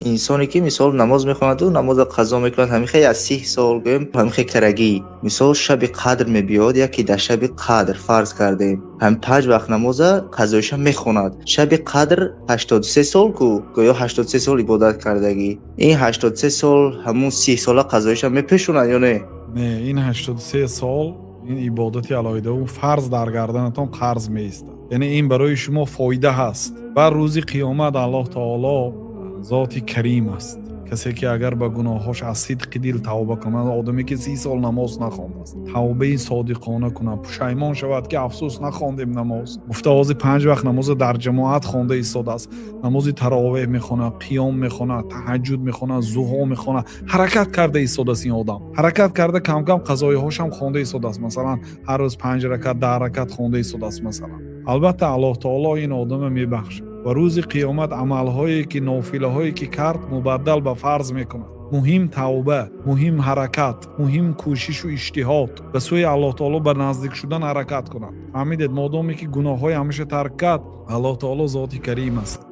انسانی که مثال نماز میخواند و نماز قضا میکند، همیشه از 30 سال گویم همیشه کرگی مثال شب قدر میبیاد، یکی در شب قدر فرض کردیم هم 5 وقت نماز قضایش میخواند، شب قدر 83 سال کو گویا 83 سال عبادت کردگی، این 83 سال همون 30 ساله قضایش میپیشوند یا نه؟ نه، این 83 سال این عبادتی علاوه اون فرض در گردنتان قرض میایستد. یعنی این برای شما فایده هست و روز قیامت الله تعالی ذاتی کریم است. کسی که اگر به گناهاش از صدق دل توبه کند، آدمی که 30 سال نماز نخوانده است توبه صادقانه کند، پشیمان شود که افسوس نخواندیم نماز، مفتاز 5 وقت نماز در جماعت خوانده ایستاده است، نماز تراویح میخونه، قیام میخونه، تهجد میخونه، ضحی میخونه، حرکت کرده ایستاده است. این آدم حرکت کرده، کم کم قضای هاش هم خوانده ایستاده است، مثلا هر روز 5 رکعت 10 رکعت خوانده ایستاده است مثلا. البته الله تعالی این آدم میبخشه و روز قیامت عملهایی که نافله هایی که کرد مبدل به فرض میکنه. مهم توبه، مهم حرکت، مهم کوشش و اجتهاد به سوی الله تعالی به نزدیک شدن حرکت کنند. فهمیدید؟ مادامی که گناه های همیشه ترک کرد، الله تعالی ذاتی کریم است.